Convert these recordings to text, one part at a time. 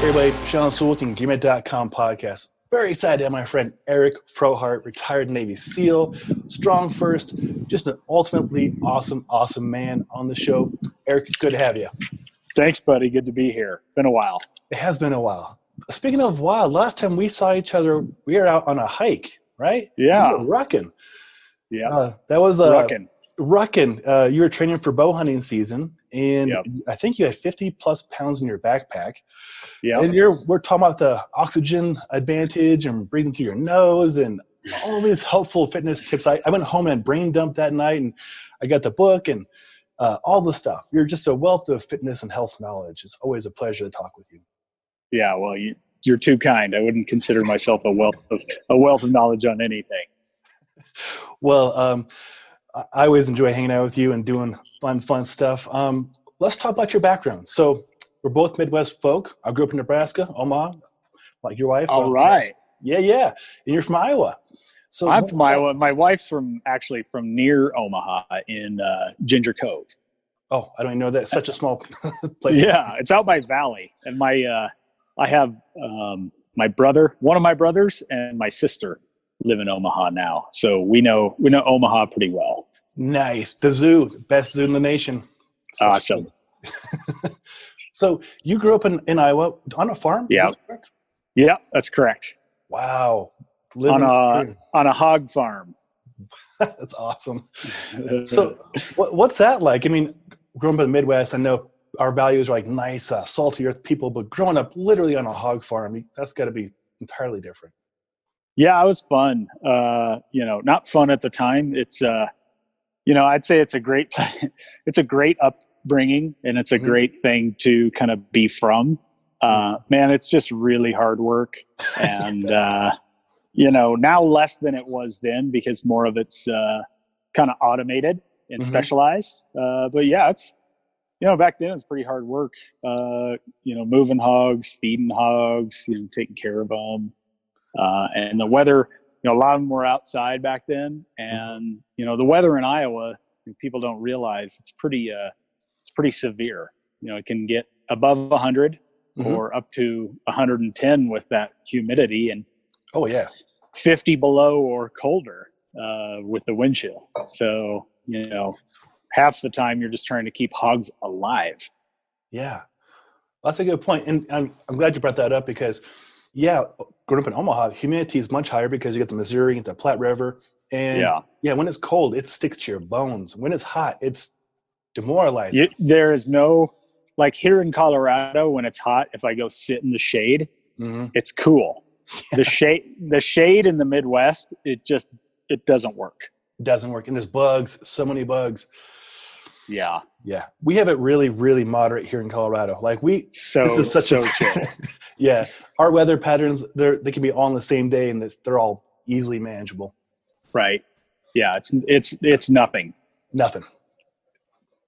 everybody, Sean Sewell with Engearment.com podcast. Very excited to have my friend Eric Frohardt, retired Navy SEAL, StrongFirst, just an ultimately awesome man on the show. Eric, it's good to have you. Thanks, buddy. Good to be here. Been a while. It has been a while. Speaking of wild, last time we saw each other, we were out on a hike, right? Yeah. We were rucking. Yeah. That was Rucking. You were training for bow hunting season, and Yep. I think you had 50 plus pounds in your backpack. Yeah. And we're talking about the oxygen advantage and breathing through your nose and all these helpful fitness tips. I went home and brain dumped that night, and I got the book and all the stuff. You're just a wealth of fitness and health knowledge. It's always a pleasure to talk with you. Yeah. Well, you're too kind. I wouldn't consider myself a wealth of knowledge on anything. Well, I always enjoy hanging out with you and doing fun stuff. Let's talk about your background. So we're both Midwest folk. I grew up in Nebraska, Omaha, like your wife. All right. Yeah. And you're from Iowa. So I'm from Iowa. My wife's from near Omaha in Ginger Cove. Oh, I don't even know that. It's such a small place. Yeah. It's out by Valley. And I have my brother, one of my brothers, and my sister live in Omaha now. So we know Omaha pretty well. Nice. The zoo, best zoo in the nation. Awesome. So you grew up in Iowa on a farm? Yeah. Is that correct? Yeah, that's correct. Wow. On a hog farm. That's awesome. So what's that like? I mean, growing up in the Midwest, I know our values are like nice, salty earth people, but growing up literally on a hog farm, that's got to be entirely different. Yeah, it was fun. Not fun at the time. It's, I'd say it's a great upbringing, and it's a great thing to kind of be from. Man, it's just really hard work, and now less than it was then because more of it's kind of automated and specialized. But yeah, it's back then it's pretty hard work. Moving hogs, feeding hogs, taking care of them. And the weather, a lot of them were outside back then. And, the weather in Iowa, people don't realize it's pretty severe. It can get above 100 or up to 110 with that humidity, and 50 below or colder, with the wind chill. So, half the time you're just trying to keep hogs alive. Yeah, that's a good point. And I'm glad you brought that up because growing up in Omaha, humidity is much higher because you get the Missouri, you get the Platte River. And when it's cold, it sticks to your bones. When it's hot, it's demoralizing. There is no, like here in Colorado, when it's hot, if I go sit in the shade, it's cool. The shade in the Midwest, it doesn't work. It doesn't work. And there's bugs, so many bugs. Yeah. Yeah. We have it really, really moderate here in Colorado. Like this is such a chill. Yeah. Our weather patterns, they can be all on the same day, and they're all easily manageable. Right. Yeah. It's nothing. Nothing.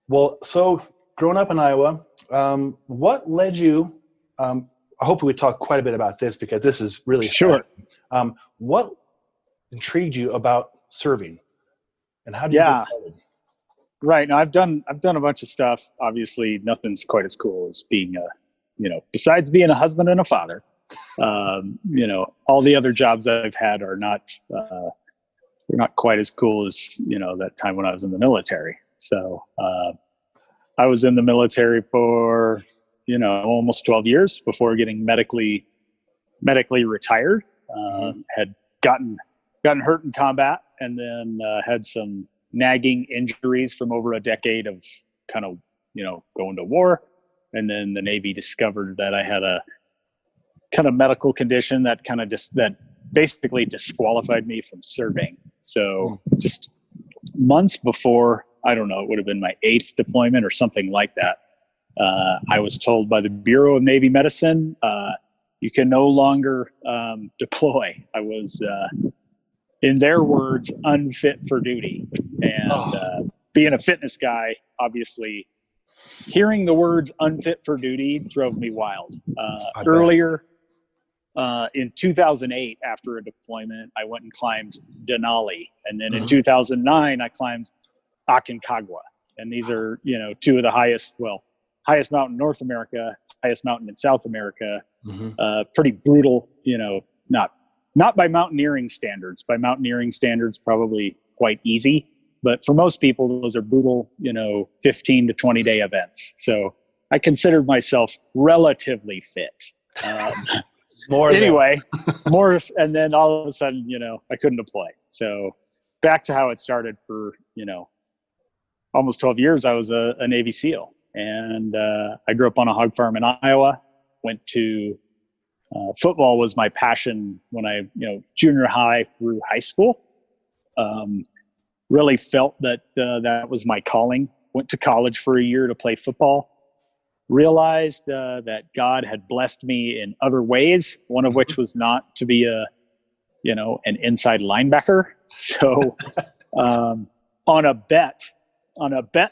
Well, so growing up in Iowa, what led you, I hope we talk quite a bit about this because this is really sure. What intrigued you about serving, and how did you get started? Right. Now I've done a bunch of stuff. Obviously nothing's quite as cool as being besides being a husband and a father, all the other jobs that I've had are not, they're not quite as cool as, that time when I was in the military. So, I was in the military for, almost 12 years before getting medically retired. Had gotten hurt in combat, and then, had some nagging injuries from over a decade of kind of, going to war. And then the Navy discovered that I had a kind of medical condition that that basically disqualified me from serving. So just months before, I don't know, it would have been my 8th deployment or something like that. I was told by the Bureau of Navy Medicine, you can no longer deploy. I was, in their words, unfit for duty. And being a fitness guy, obviously, hearing the words unfit for duty drove me wild. Earlier in 2008, after a deployment, I went and climbed Denali. And then in 2009, I climbed Aconcagua. And these are, two of the highest, highest mountain in North America, highest mountain in South America. Mm-hmm. Pretty brutal, not by mountaineering standards. By mountaineering standards, probably quite easy. But for most people, those are brutal, 15 to 20 day events. So I considered myself relatively fit. Anyway, and then all of a sudden, I couldn't deploy. So back to how it started for, almost 12 years, I was a Navy SEAL. And I grew up on a hog farm in Iowa, went to football was my passion when I, junior high through high school. Really felt that that was my calling. Went to college for a year to play football. Realized that God had blessed me in other ways, one of which was not to be an inside linebacker. So on a bet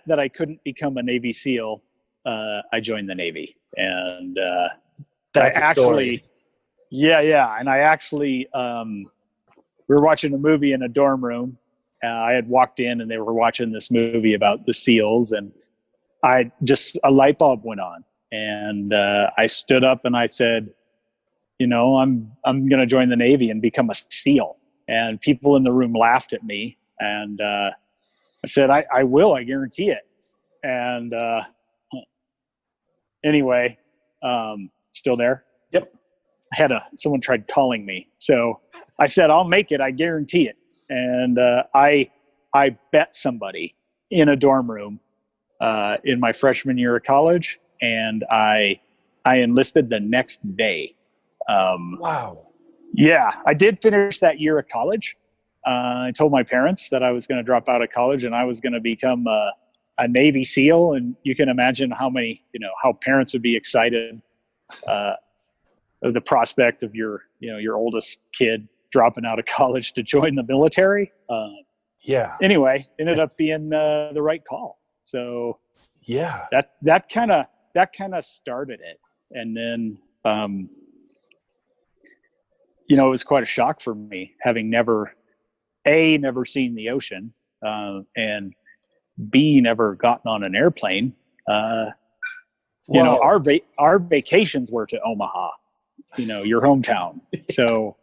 that I couldn't become a Navy SEAL, I joined the Navy. And that's I actually, and I actually, we were watching a movie in a dorm room. I had walked in and they were watching this movie about the SEALs, and a light bulb went on, and I stood up and I said, I'm going to join the Navy and become a SEAL. And people in the room laughed at me, and I said, I will, I guarantee it. And anyway, still there? Yep. Someone tried calling me. So I said, I'll make it, I guarantee it. And I bet somebody in a dorm room in my freshman year of college, and I enlisted the next day. Wow. Yeah, I did finish that year of college. I told my parents that I was going to drop out of college and I was going to become a Navy SEAL. And you can imagine how parents would be excited. The prospect of your oldest kid dropping out of college to join the military. Anyway, ended up being the right call. So yeah, that kind of started it. And then, it was quite a shock for me, having never seen the ocean, and B, never gotten on an airplane. Our vacations were to Omaha, your hometown. So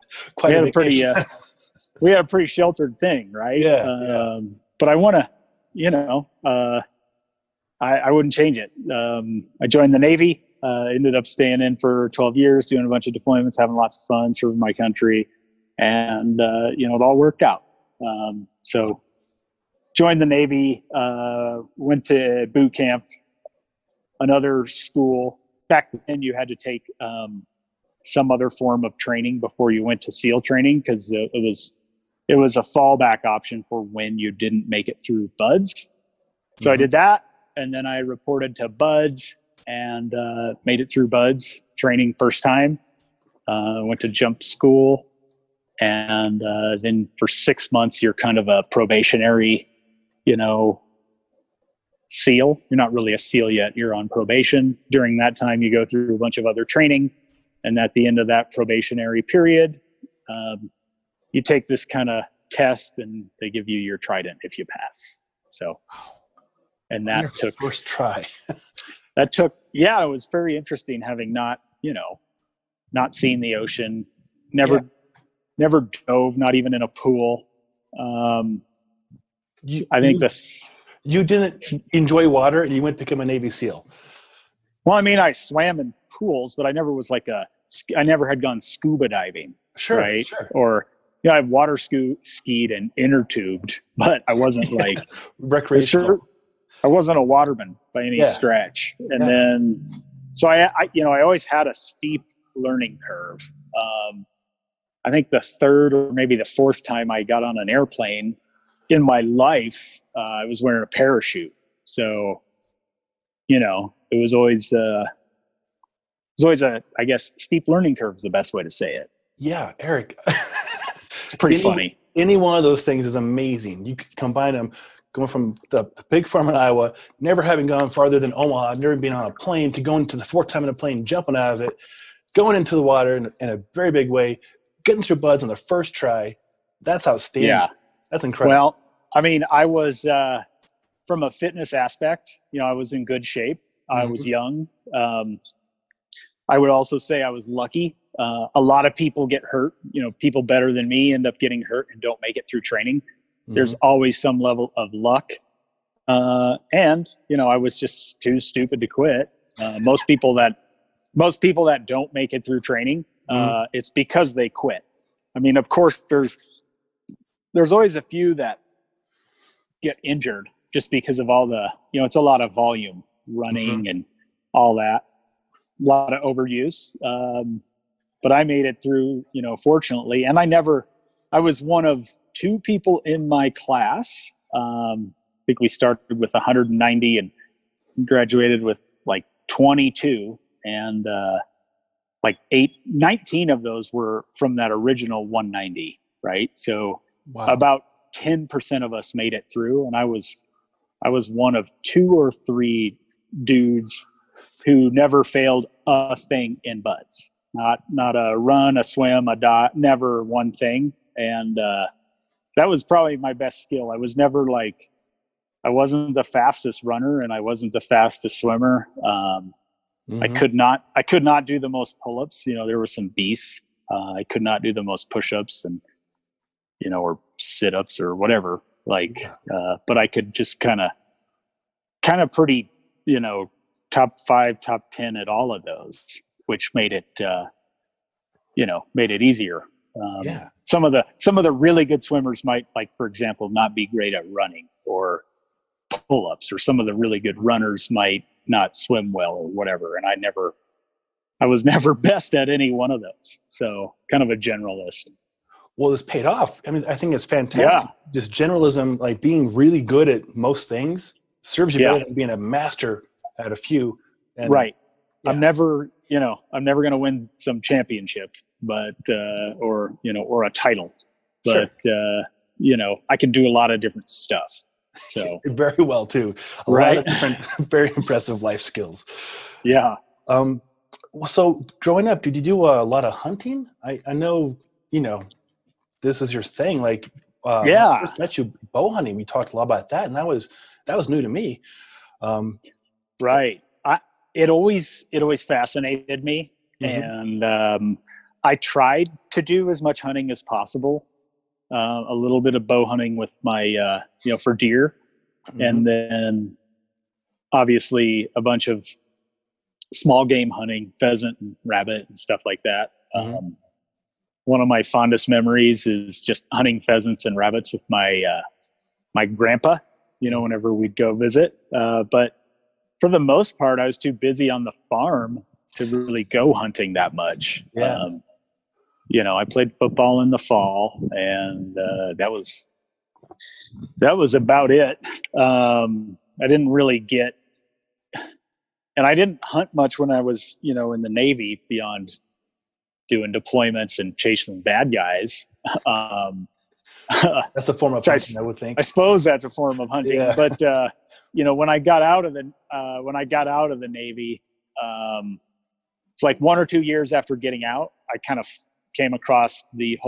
we had a pretty sheltered thing, right? Yeah. But I want to, I wouldn't change it. I joined the Navy, ended up staying in for 12 years, doing a bunch of deployments, having lots of fun, serving my country. And, it all worked out. So joined the Navy, went to boot camp, another school. Back then you had to take some other form of training before you went to SEAL training, because it was a fallback option for when you didn't make it through BUDS. So I did that, and then I reported to BUDS and made it through BUDS training first time. Went to jump school, and then for 6 months you're kind of a probationary, SEAL. You're not really a SEAL yet. You're on probation. During that time, you go through a bunch of other training. And at the end of that probationary period, you take this kind of test and they give you your trident if you pass. So, and that took first try. it was very interesting, having not seen the ocean, never dove, not even in a pool. You didn't enjoy water and you went to become a Navy SEAL. Well, I mean, I swam in pools, but I never was I never had gone scuba diving. Sure. Right. Sure. Or, I water skied and inner tubed, but I wasn't recreational. I wasn't a waterman by any stretch. And then, so I always had a steep learning curve. I think the third or maybe the fourth time I got on an airplane in my life, I was wearing a parachute. So, it was always I guess, steep learning curve is the best way to say it. Yeah, Eric. It's pretty funny. Any one of those things is amazing. You could combine them, going from the big farm in Iowa, never having gone farther than Omaha, never been on a plane, to going to the fourth time in a plane, jumping out of it, going into the water in a very big way, getting through BUDS on the first try. That's outstanding. Yeah. That's incredible. Well, I mean, I was, from a fitness aspect, I was in good shape. I was young. I would also say I was lucky. A lot of people get hurt. People better than me end up getting hurt and don't make it through training. There's always some level of luck. And I was just too stupid to quit. Most people that don't make it through training, it's because they quit. I mean, of course, there's always a few that get injured just because of all the, it's a lot of volume running and all that, a lot of overuse. But I made it through, fortunately. And I was one of two people in my class. I think we started with 190 and graduated with like 22. And 19 of those were from that original 190, right? So about 10% of us made it through. And I was one of 2 or 3 dudes who never failed a thing in buds. Not a run, a swim, a dot, never one thing. And that was probably my best skill. I was never I wasn't the fastest runner and I wasn't the fastest swimmer. I could not do the most pull-ups. There were some beasts. I could not do the most push-ups and, or sit-ups or whatever. But I could just kind of pretty, top 5, top 10 at all of those, which made it, made it easier. Some of the really good swimmers might, for example, not be great at running or pull-ups, or some of the really good runners might not swim well or whatever. And I was never best at any one of those. So kind of a generalist. Well, this paid off. I mean, I think it's fantastic. Yeah. Just generalism, being really good at most things serves you better than being a master at a few. And, right. Yeah. I'm never going to win some championship, but, or a title, but, I can do a lot of different stuff. So very well too. A lot of different, very impressive life skills. Yeah. So growing up, did you do a lot of hunting? I know, this is your thing. When I first met you, bow hunting, we talked a lot about that. And that was new to me. Right. It always fascinated me. And, I tried to do as much hunting as possible. A little bit of bow hunting with my, for deer, and then obviously a bunch of small game hunting, pheasant and rabbit and stuff like that. One of my fondest memories is just hunting pheasants and rabbits with my grandpa, whenever we'd go visit. But for the most part, I was too busy on the farm to really go hunting that much. Yeah. I played football in the fall, and that was about it. I didn't really and I didn't hunt much when I was, in the Navy beyond doing deployments and chasing bad guys. That's a form of hunting, I would think. I suppose that's a form of hunting. Yeah. But when I got out of the Navy, it's like 1 or 2 years after getting out, I kind of came across the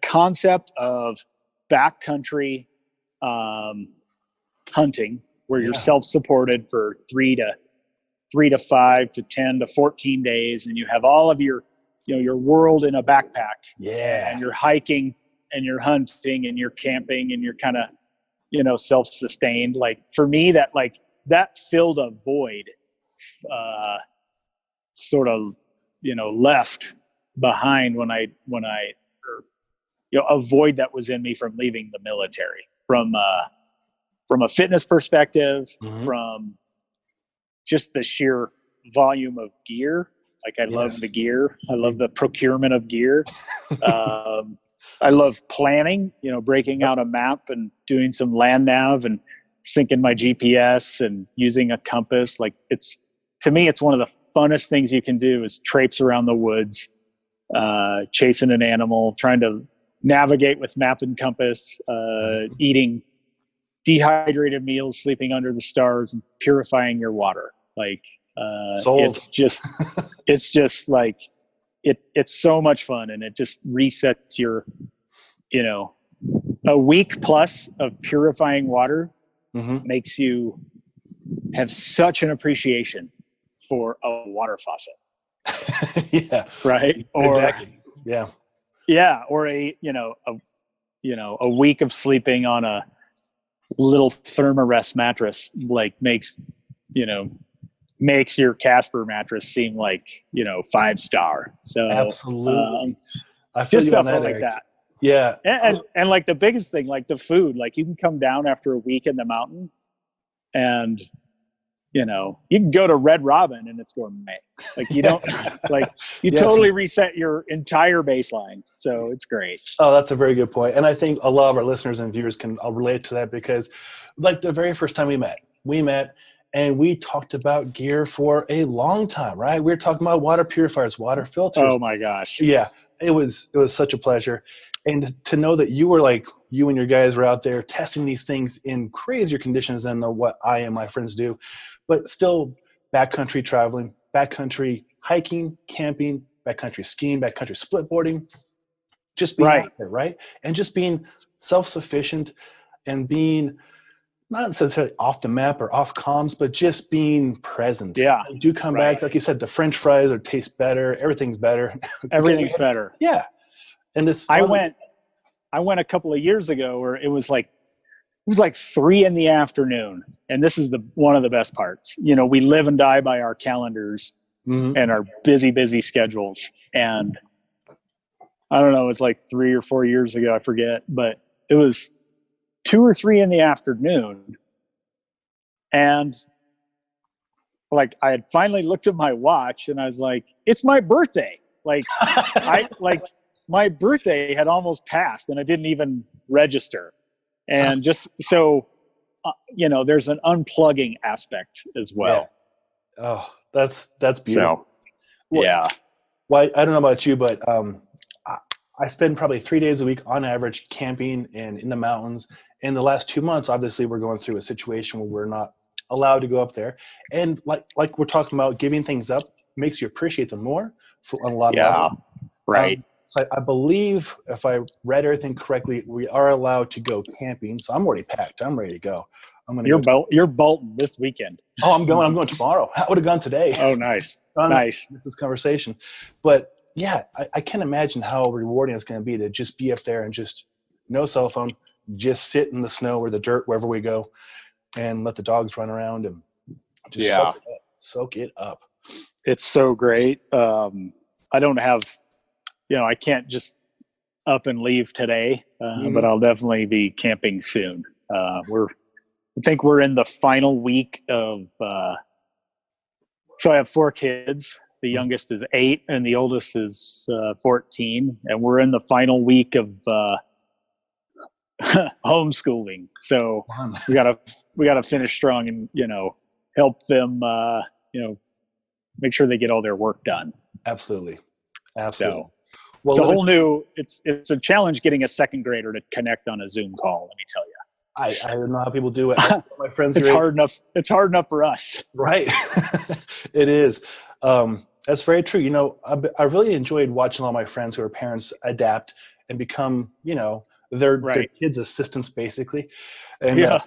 concept of backcountry hunting, where you're self-supported for 3 to 5 to 10 to 14 days, and you have all of your world in a backpack. Yeah. And you're hiking and you're hunting and you're camping and you're kind of self-sustained. For me, that filled a void, sort of left behind when I a void that was in me from leaving the military, from a fitness perspective, from just the sheer volume of gear. I love the gear. I love the procurement of gear. I love planning, breaking out a map and doing some land nav and syncing my GPS and using a compass. To me, it's one of the funnest things you can do is traipse around the woods, chasing an animal, trying to navigate with map and compass, eating dehydrated meals, sleeping under the stars, and purifying your water. It's just it's so much fun, and it just resets your, a week plus of purifying water makes you have such an appreciation for a water faucet. Yeah. Right. Or, exactly. Yeah. Yeah. Or a week of sleeping on a little Thermarest mattress, like makes your Casper mattress seem like, 5-star. So Absolutely. I feel just you on stuff that, like Eric. that. Yeah. And like the biggest thing, like the food, like you can come down after a week in the mountain and, you can go to Red Robin and it's gourmet. Like you don't you Yes. totally reset your entire baseline. So it's great. Oh, that's a very good point. And I think a lot of our listeners and viewers can relate to that because like the very first time we met and we talked about gear for a long time, right? We were talking about water purifiers, water filters. Oh my gosh. Yeah, it was such a pleasure. And to know that you and your guys were out there testing these things in crazier conditions than what I and my friends do, but still backcountry traveling, backcountry hiking, camping, backcountry skiing, backcountry splitboarding, just being out there, right? And just being self-sufficient and being not necessarily off the map or off comms, but just being present. Yeah. You do come back, like you said, the French fries taste better. Everything's better. Everything's better. Yeah. And it's fun. I went a couple of years ago where it was like 3 p.m. and this is one of the best parts. We live and die by our calendars and our busy schedules. And I don't know, it's like 3 or 4 years ago, I forget, but it was 2 or 3 p.m. and like I had finally looked at my watch and I was like, it's my birthday. Like my birthday had almost passed and I didn't even register. And just so, there's an unplugging aspect as well. Yeah. Oh, that's beautiful. So, yeah. Well, I don't know about you, but I spend probably 3 days a week on average camping and in the mountains. In the last 2 months, obviously, we're going through a situation where we're not allowed to go up there. And like we're talking about, giving things up makes you appreciate them more on a lot of levels. Right. So I believe, if I read everything correctly, we are allowed to go camping. So I'm already packed. I'm ready to go. You're bolting this weekend. Oh, I'm going tomorrow. I would have gone today. Oh, nice. Nice. This conversation. But yeah, I can't imagine how rewarding it's going to be to just be up there and just no cell phone, just sit in the snow or the dirt wherever we go and let the dogs run around and just soak it up. It's so great. I don't have, I can't just up and leave today, but I'll definitely be camping soon. I think we're in the final week of, so I have 4 kids. The youngest is 8 and the oldest is 14. And we're in the final week of homeschooling. So we gotta finish strong and, help them, make sure they get all their work done. Absolutely. So it's a whole new, it's a challenge getting a second grader to connect on a Zoom call. Let me tell you. I don't know how people do it. My friends, it's hard enough. It's hard enough for us. Right. It is. That's very true. I really enjoyed watching all my friends who are parents adapt and become, their kids' assistants basically. And,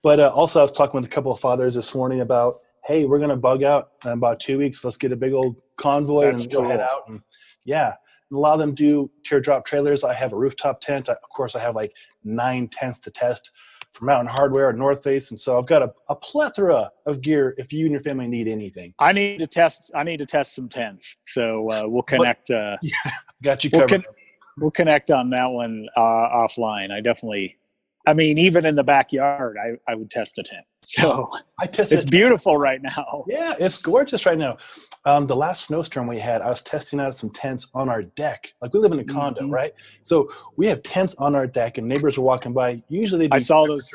but also I was talking with a couple of fathers this morning about, hey, we're going to bug out in about 2 weeks. Let's get a big old convoy and go head out. And a lot of them do teardrop trailers. I have a rooftop tent. Of course, I have like 9 tents to test for Mountain Hardware and North Face. And so I've got a plethora of gear if you and your family need anything. I need to test some tents. So we'll connect. Got you covered. We'll connect on that one offline. Even in the backyard, I would test a tent. So it's beautiful right now. Yeah, it's gorgeous right now. The last snowstorm we had, I was testing out some tents on our deck. Like we live in a condo, right? So we have tents on our deck, and neighbors are walking by. Usually, I saw those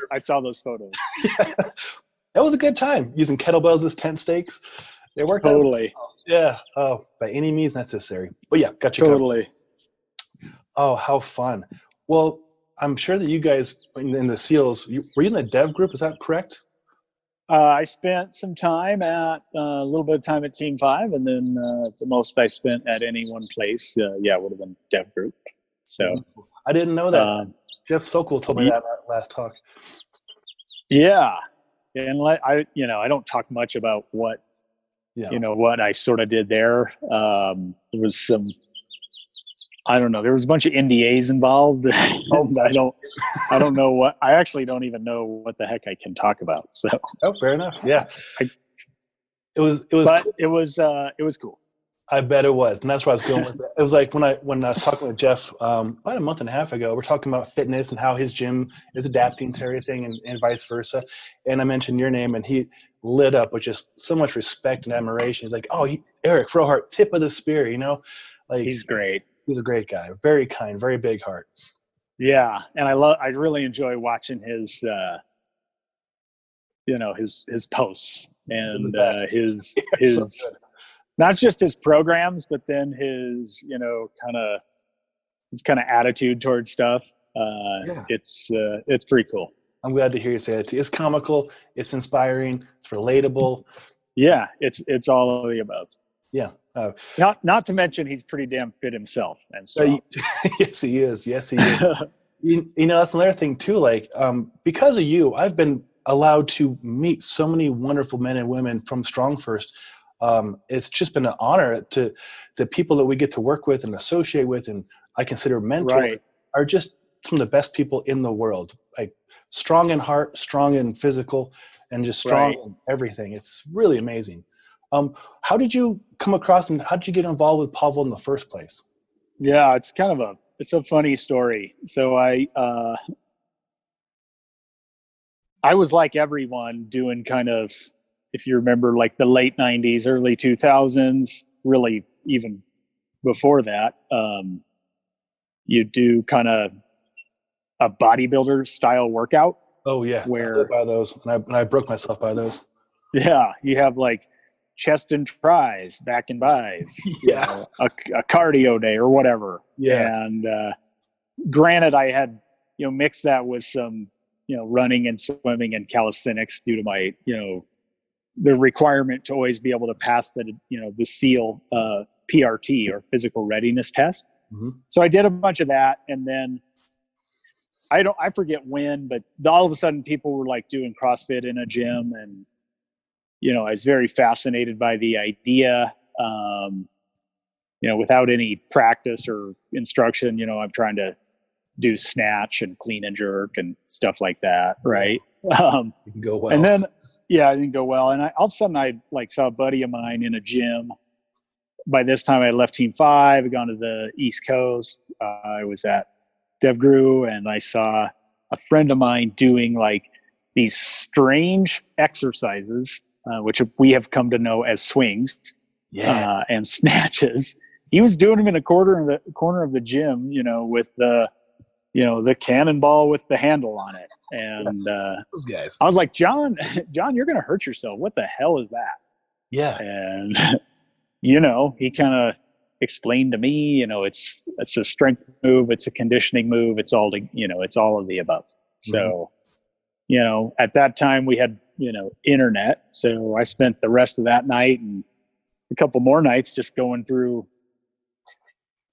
photos. That was a good time using kettlebells as tent stakes. It worked totally. Out. Yeah. Oh, by any means necessary. But yeah, got you totally. Covered. Oh, how fun! Well, I'm sure that you guys in the SEALs, were you in the dev group? Is that correct? I spent some time a little bit of time at Team 5, and then the most I spent at any one place, would have been dev group. So I didn't know that. Jeff Sokol told me that last talk. Yeah. And I don't talk much about what, Yeah. what I sort of did there. There was some, I don't know, there was a bunch of NDAs involved. And Gotcha. I don't know what, I actually don't even know what the heck I can talk about. So, Fair enough. Yeah. It was but cool. it was cool. I bet it was. And that's where I was going with it. It was like when I was talking with Jeff about a month and a half ago, we're talking about fitness and how his gym is adapting to everything and vice versa. And I mentioned your name and he lit up with just so much respect and admiration. He's like, oh, Eric Frohardt, tip of the spear, like He's great. He's a great guy. Very kind, very big heart. Yeah. And I really enjoy watching his, his posts and his So good. not just his programs, but then his kind of attitude towards stuff. It's pretty cool. I'm glad to hear you say that too. It's comical, it's inspiring, it's relatable. Yeah, it's all of the above. Yeah. Not to mention he's pretty damn fit himself and strong. Yes, he is. Yes, he is. That's another thing too. Like, because of you, I've been allowed to meet so many wonderful men and women from StrongFirst. It's just been an honor to the people that we get to work with and associate with, and I consider mentors are just some of the best people in the world. Like strong in heart, strong in physical, and just strong in everything. It's really amazing. How did you come across and how did you get involved with Pavel in the first place? Yeah, it's a funny story. So I was like everyone doing kind of, if you remember, like the late 90s, early 2000s, really even before that, you do kind of a bodybuilder style workout. Oh yeah, where I by those, and I broke myself by those. Yeah, you have like chest and tries, back and buys, a cardio day or whatever. Yeah. And granted, I had mixed that with some running and swimming and calisthenics due to my the requirement to always be able to pass the SEAL PRT or physical readiness test. Mm-hmm. So I did a bunch of that, and then I forget when, but all of a sudden people were like doing CrossFit in a gym, and I was very fascinated by the idea. Without any practice or instruction, I'm trying to do snatch and clean and jerk and stuff like that, right? It can go well. And then, it didn't go well. And all of a sudden, I saw a buddy of mine in a gym. By this time, I had left Team 5, had gone to the East Coast. I was at DevGru, and I saw a friend of mine doing like these strange exercises, which we have come to know as swings, and snatches. He was doing them in a corner of the gym, with the cannonball with the handle on it. And those guys. I was like, John, you're going to hurt yourself. What the hell is that? Yeah. And, he kind of explained to me, it's a strength move. It's a conditioning move. It's all it's all of the above. So, at that time we had, internet. So I spent the rest of that night and a couple more nights just going through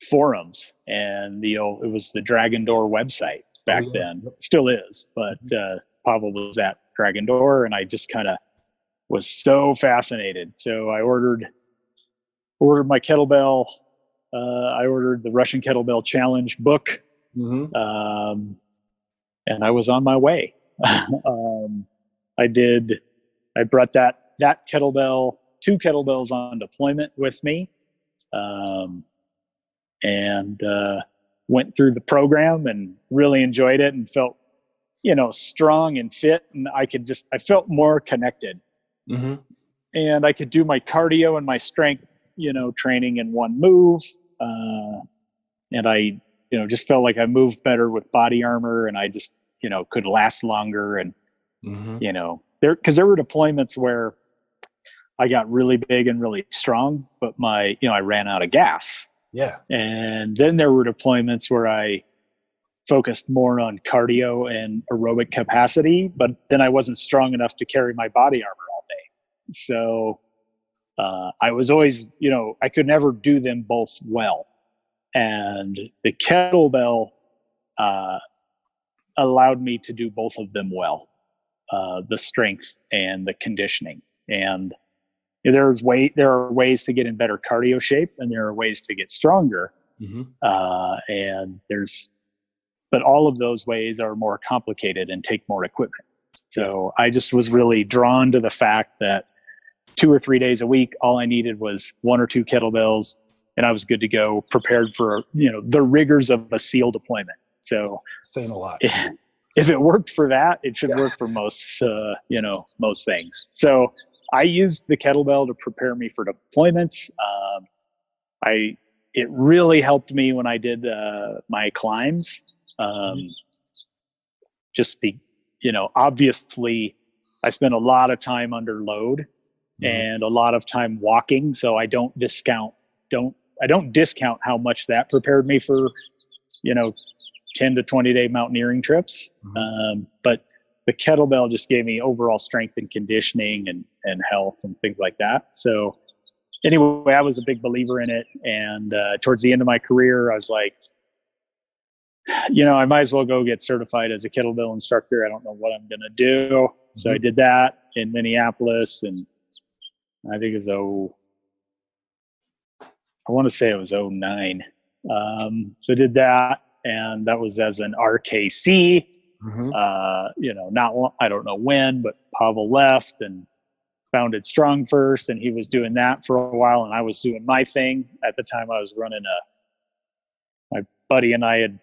forums, and it was the Dragon Door website back then. It still is, but Pavel was at Dragon Door, and I just kind of was so fascinated. So I ordered my kettlebell. I ordered the Russian Kettlebell Challenge book, and I was on my way. I brought that kettlebell, 2 kettlebells on deployment with me. And went through the program and really enjoyed it and felt, strong and fit. And I felt more connected. Mm-hmm. And I could do my cardio and my strength, training in one move. And I, just felt like I moved better with body armor, and I just, could last longer. And, because there were deployments where I got really big and really strong, but I ran out of gas. Yeah. And then there were deployments where I focused more on cardio and aerobic capacity, but then I wasn't strong enough to carry my body armor all day. So I was always, I could never do them both well. And the kettlebell allowed me to do both of them well. the strength and the conditioning. And there are ways to get in better cardio shape, and there are ways to get stronger. Mm-hmm. But all of those ways are more complicated and take more equipment. So I just was really drawn to the fact that 2 or 3 days a week, all I needed was 1 or 2 kettlebells, and I was good to go, prepared for, the rigors of a SEAL deployment. So saying a lot. If it worked for that, it should work for most things. So I used the kettlebell to prepare me for deployments. It really helped me when I did my climbs. Obviously I spent a lot of time under load and a lot of time walking. So I don't discount how much that prepared me for, 10 to 20 day mountaineering trips. But the kettlebell just gave me overall strength and conditioning and health and things like that. So anyway, I was a big believer in it. And towards the end of my career, I was like, I might as well go get certified as a kettlebell instructor. I don't know what I'm going to do. So I did that in Minneapolis, and I think it was I want to say it was 2009. So I did that, and that was as an RKC. I don't know when, but Pavel left and founded StrongFirst, and he was doing that for a while, and I was doing my thing. At the time, I was running my buddy and I had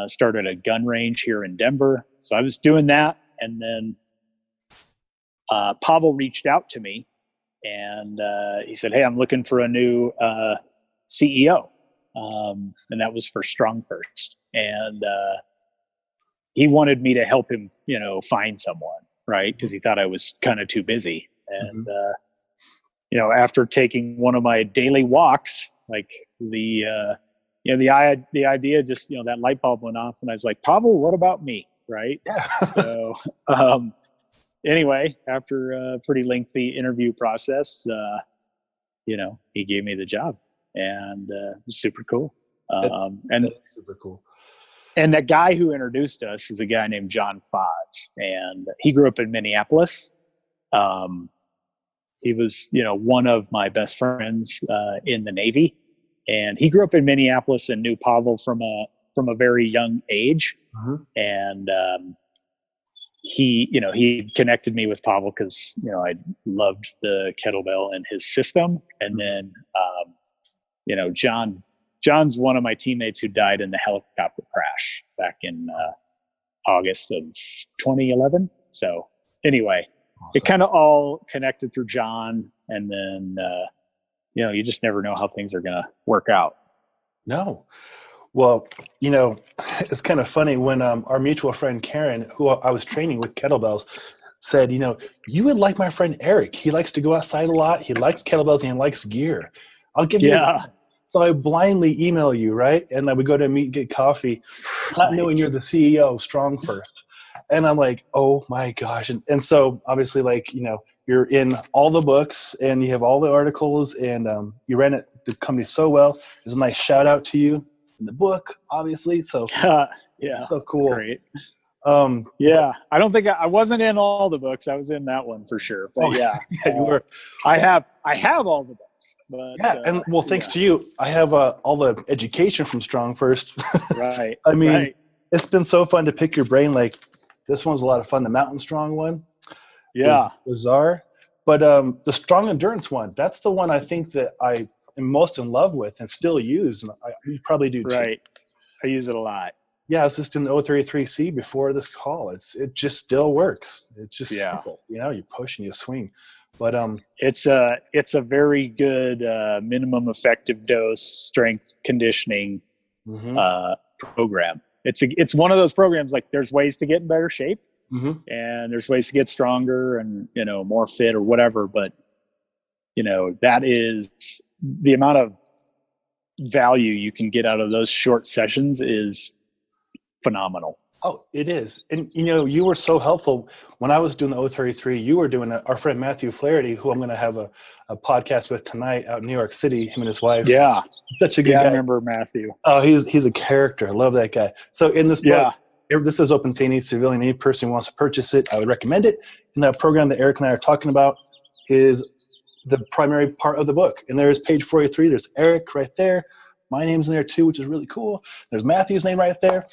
started a gun range here in Denver. So I was doing that. And then Pavel reached out to me, and he said, "Hey, I'm looking for a new CEO." And that was for StrongFirst. And he wanted me to help him, find someone, right? Because he thought I was kind of too busy. And, after taking one of my daily walks, like the idea just, that light bulb went off, and I was like, "Pavel, what about me?" Right. Yeah. So, anyway, after a pretty lengthy interview process, he gave me the job, and it was super cool. That's super cool. And that guy who introduced us is a guy named John Fodds, and he grew up in Minneapolis. He was, one of my best friends in the Navy. And he grew up in Minneapolis and knew Pavel from a very young age. And he connected me with Pavel because, I loved the kettlebell and his system. And then, John's one of my teammates who died in the helicopter crash back in August of 2011. So anyway, awesome. It kind of all connected through John. And then, you just never know how things are going to work out. No. Well, it's kind of funny when our mutual friend Karen, who I was training with kettlebells, said, "You would like my friend Eric. He likes to go outside a lot. He likes kettlebells and he likes gear. I'll give you his." So I blindly email you, right? And I would go to meet and get coffee, not knowing you're the CEO of StrongFirst. And I'm like, oh my gosh. And so obviously, you're in all the books and you have all the articles, and you ran the company so well. There's a nice shout out to you in the book, obviously. So yeah, so cool. Great. I don't think I wasn't in all the books. I was in that one for sure. But you were. I have all the books. But, thanks to you, I have all the education from StrongFirst. Right. I mean, It's been so fun to pick your brain. Like, this one's a lot of fun. The Mountain Strong one. Yeah. Bizarre. But the Strong Endurance one, that's the one I think that I am most in love with and still use. And you probably do too. Right. I use it a lot. Yeah, I was just in the 033C before this call. It just still works. It's just simple. You push and you swing. But it's a very good minimum effective dose strength conditioning program. It's one of those programs, like, there's ways to get in better shape, and there's ways to get stronger and more fit or whatever. But that is the amount of value you can get out of those short sessions is phenomenal. Oh, it is. And, you were so helpful when I was doing the 033. You were doing our friend Matthew Flaherty, who I'm going to have a podcast with tonight out in New York City, him and his wife. Yeah. Such a good guy. I remember Matthew. Oh, he's a character. I love that guy. So in this book, this is open to any civilian, any person who wants to purchase it. I would recommend it. And that program that Eric and I are talking about is the primary part of the book. And there's page 43. There's Eric right there. My name's in there too, which is really cool. There's Matthew's name right there.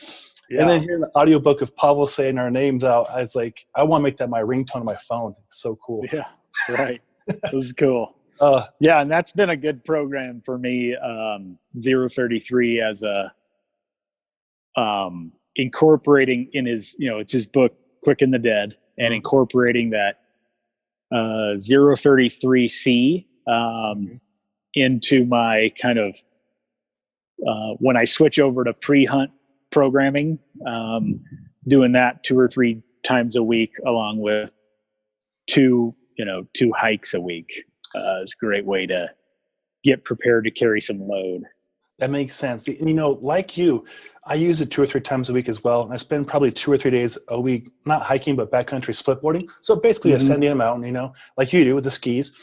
Yeah. And then here in the audiobook of Pavel saying our names out, I was like, I want to make that my ringtone on my phone. It's so cool. Yeah, right. This is cool. Yeah, and that's been a good program for me. 033 as a incorporating in his, it's his book, Quick and the Dead, and incorporating that 033C into my kind of when I switch over to pre-hunt programming, doing that 2 or 3 times a week, along with two hikes a week. It's a great way to get prepared to carry some load. That makes sense. And, like you, I use it 2 or 3 times a week as well. And I spend probably 2 or 3 days a week, not hiking, but backcountry splitboarding. So basically ascending a mountain, like you do with the skis.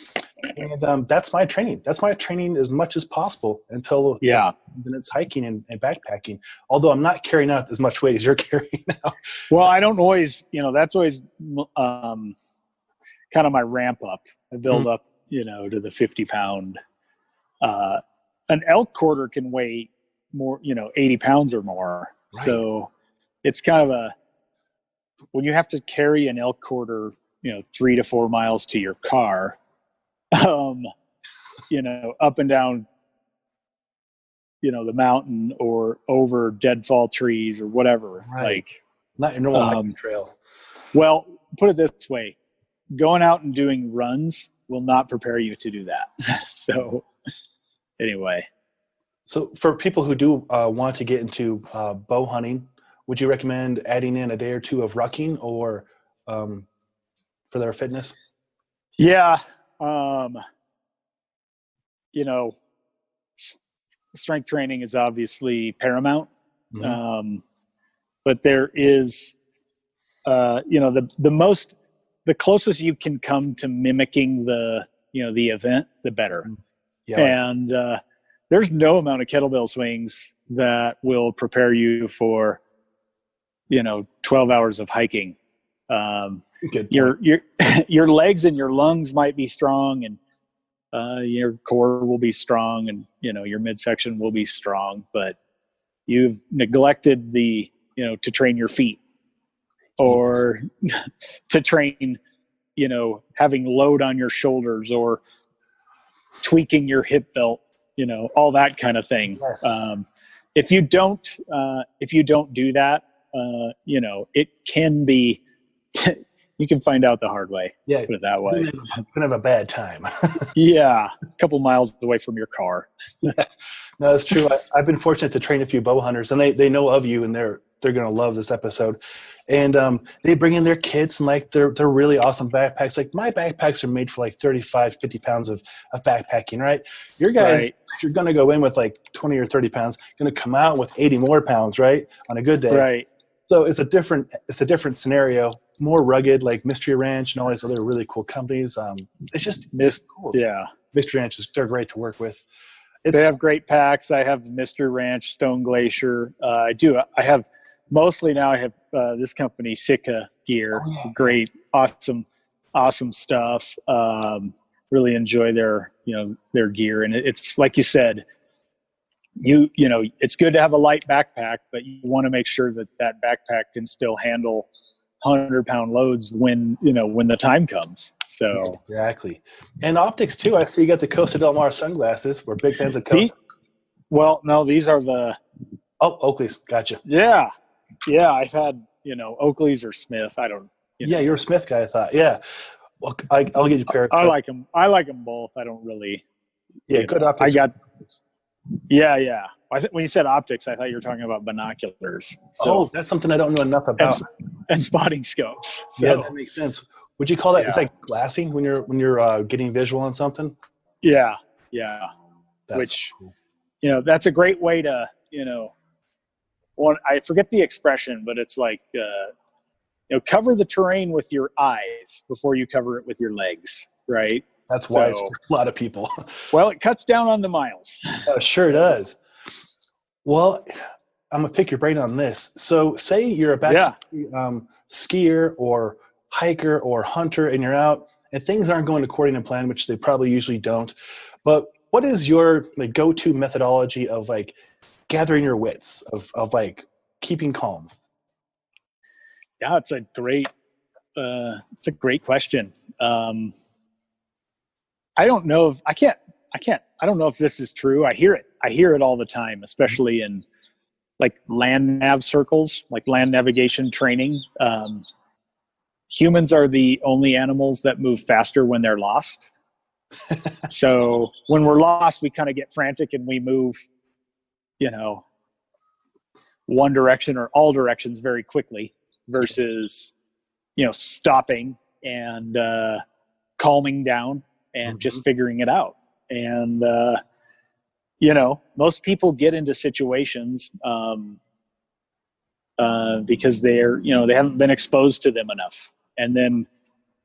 And that's my training. That's my training as much as possible until then it's hiking and backpacking. Although I'm not carrying out as much weight as you're carrying now. Well, I don't always, that's always kind of my ramp up. I build up, to the 50-pound. An elk quarter can weigh more, 80 pounds or more. Right. So it's kind of when you have to carry an elk quarter, 3 to 4 miles to your car, up and down, the mountain or over deadfall trees or whatever. Right. Like not your normal hiking trail. Well, put it this way, going out and doing runs will not prepare you to do that. So anyway. So for people who do want to get into bow hunting, would you recommend adding in a day or 2 of rucking or for their fitness? Yeah. Strength training is obviously paramount. But there is, the closest you can come to mimicking the event, the better. Yeah. And there's no amount of kettlebell swings that will prepare you for, 12 hours of hiking. Your legs and your lungs might be strong, and your core will be strong, and your midsection will be strong, but you've neglected to train your feet or to train, having load on your shoulders or tweaking your hip belt, all that kind of thing. Yes. If you don't do that, it can be, you can find out the hard way. Yeah. Put it that way. You're going to have a bad time. Yeah. A couple miles away from your car. Yeah. No, that's true. I've been fortunate to train a few bow hunters, and they know of you, and they're going to love this episode. And they bring in their kits and like they're really awesome backpacks. Like my backpacks are made for like 35, 50 pounds of backpacking, right? Your guys, right. You're going to go in with like 20 or 30 pounds, going to come out with 80 more pounds, right? On a good day. Right. So it's a different scenario, more rugged, like Mystery Ranch and all these other really cool companies. It's cool. Yeah. Mystery Ranch they're great to work with. They have great packs. I have Mystery Ranch, Stone Glacier. I have mostly now. I have this company, Sitka gear. Oh, yeah. Great, awesome stuff. Really enjoy their gear, and it's like you said. It's good to have a light backpack, but you want to make sure that backpack can still handle 100-pound loads when the time comes. So exactly. And optics too. I see you got the Costa Del Mar sunglasses. We're big fans of Costa. Well, no, these are the Oakley's. Gotcha. Yeah. I've had Oakley's or Smith. I don't. Yeah, you're a Smith guy. I thought. Yeah. Well, I'll get you a pair. I like them. I like them both. I don't really. Yeah, good optics. Yeah. When you said optics, I thought you were talking about binoculars. So, that's something I don't know enough about. And spotting scopes. So, yeah, that makes sense. Would you call that? Yeah. It's like glassing when you're getting visual on something. Yeah. That's cool. That's a great way to I forget the expression, but it's like cover the terrain with your eyes before you cover it with your legs, right? That's wise for a lot of people. Well, it cuts down on the miles. Sure does. Well, I'm gonna pick your brain on this. So say you're a backcountry skier or hiker or hunter, and you're out, and things aren't going according to plan, which they probably usually don't. But what is your like go-to methodology of like gathering your wits, of like keeping calm? Yeah, it's a great question. I don't know if I don't know if this is true. I hear it all the time, especially in like land nav circles, like land navigation training. Humans are the only animals that move faster when they're lost. So when we're lost, we kind of get frantic and we move, you know, one direction or all directions very quickly versus, stopping and calming down and just figuring it out. And, most people get into situations because they haven't been exposed to them enough. And then,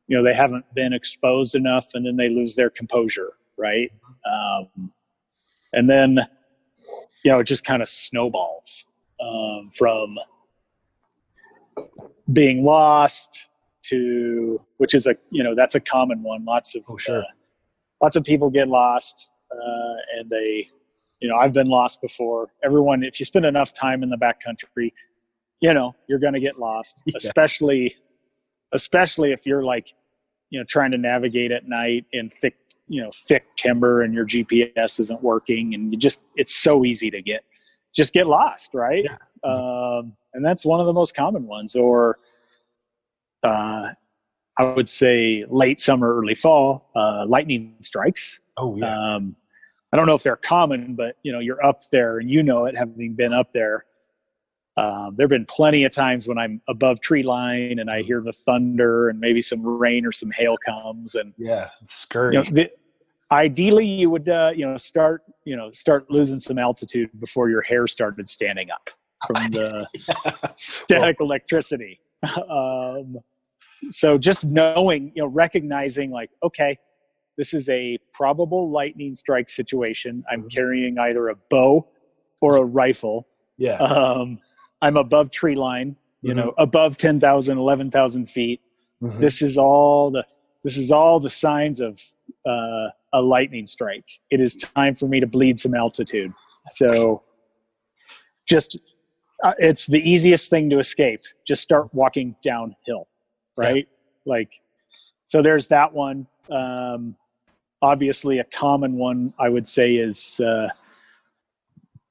they haven't been exposed enough, and then they lose their composure, right? And then, it just kind of snowballs from being lost to, which is that's a common one. Lots of people get lost, and they, I've been lost before. Everyone, if you spend enough time in the backcountry, you're going to get lost, especially if you're like, trying to navigate at night in thick timber and your GPS isn't working, and it's so easy to get lost. Right. Yeah. And that's one of the most common ones. Or, I would say late summer, early fall, lightning strikes. Oh yeah. I don't know if they're common, but you're up there and it, having been up there. There've been plenty of times when I'm above tree line and I hear the thunder and maybe some rain or some hail comes, and it's scary. Ideally you would start losing some altitude before your hair started standing up from the static electricity. So just knowing, recognizing like, okay, this is a probable lightning strike situation. I'm carrying either a bow or a rifle. Yeah. I'm above tree line, above 10,000, 11,000 feet. This is all the signs of a lightning strike. It is time for me to bleed some altitude. So just, it's the easiest thing to escape. Just start walking downhill, right? Yeah. Like, so there's that one. Obviously a common one I would say is,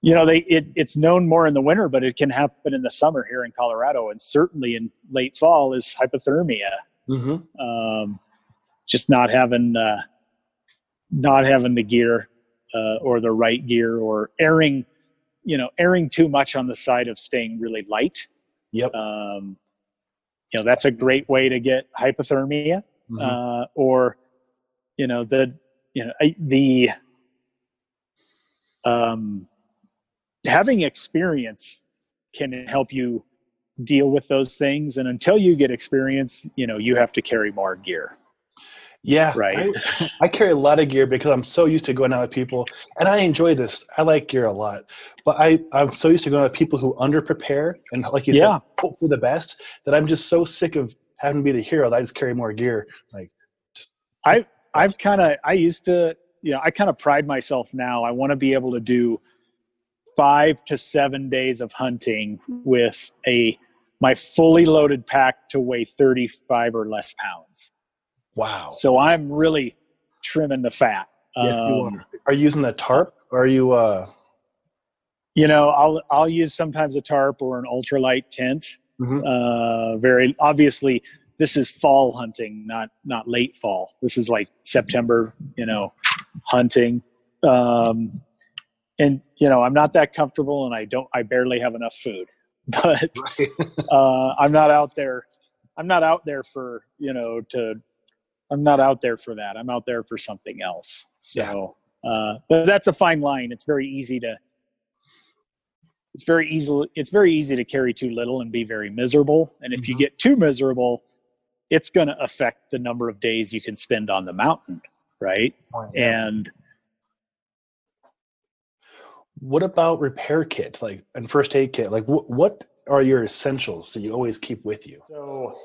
it's known more in the winter, but it can happen in the summer here in Colorado, and certainly in late fall, is hypothermia. Just not having the gear or the right gear, or erring too much on the side of staying really light. Yep. That's a great way to get hypothermia. Or having experience can help you deal with those things. And until you get experience, you have to carry more gear. Yeah. Right. I carry a lot of gear because I'm so used to going out with people, and I enjoy this. I like gear a lot, but I'm so used to going with people who under-prepare and, like you said, hope for the best, that I'm just so sick of having to be the hero that I just carry more gear. Like, I kind of pride myself now. I want to be able to do 5 to 7 days of hunting with my fully loaded pack to weigh 35 or less pounds. Wow. So I'm really trimming the fat. Yes, you are. Are you using a tarp, or are you I'll use sometimes a tarp or an ultralight tent. Very obviously this is fall hunting, not late fall. This is like September, hunting. And I'm not that comfortable, and I barely have enough food, but I'm not out there for, I'm not out there for that. I'm out there for something else. So, but that's a fine line. It's very easy to carry too little and be very miserable. And if you get too miserable, it's going to affect the number of days you can spend on the mountain. Right. And What about repair kit, like, and first aid kit? Like, what are your essentials that you always keep with you? So,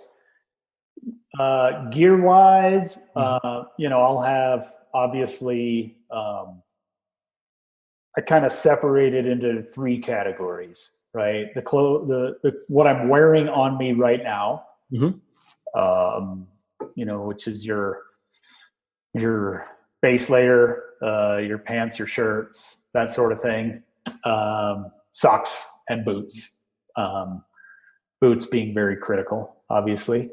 gear wise, Mm-hmm. I'll have obviously, I kind of separate it into three categories, right? The what I'm wearing on me right now, Mm-hmm. um, which is your base layer, your pants, your shirts, that sort of thing. Socks and boots. Boots being very critical, obviously.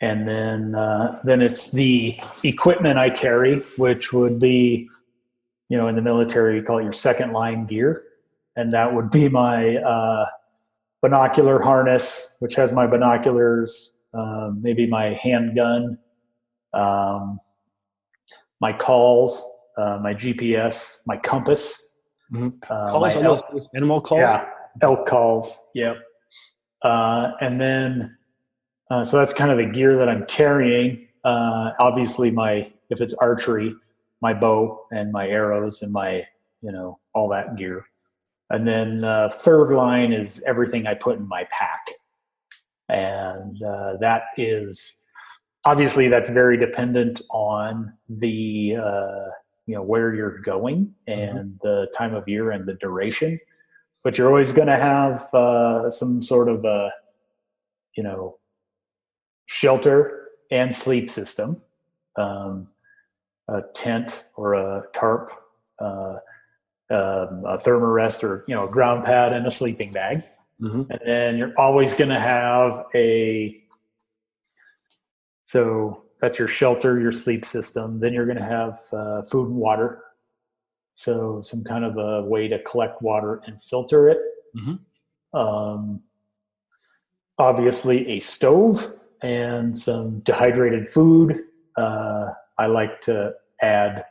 And then it's the equipment I carry, which would be, in the military, you call it your second line gear. And that would be my binocular harness, which has my binoculars, maybe my handgun, um, my calls, my GPS, my compass, Mm-hmm. my Calls are those animal calls? yeah, elk calls. Yep. And then, so that's kind of the gear that I'm carrying. Obviously, if it's archery, my bow and my arrows and my, all that gear. And then third line is everything I put in my pack. And that is obviously that's very dependent on the where you're going and the time of year and the duration. But you're always going to have some sort of shelter and sleep system, a tent or a tarp, a thermarest or a ground pad and a sleeping bag. Mm-hmm. And then you're always going to have so that's your shelter, your sleep system. Then you're going to have food and water. So some kind of a way to collect water and filter it. Mm-hmm. Obviously a stove and some dehydrated food. I like to add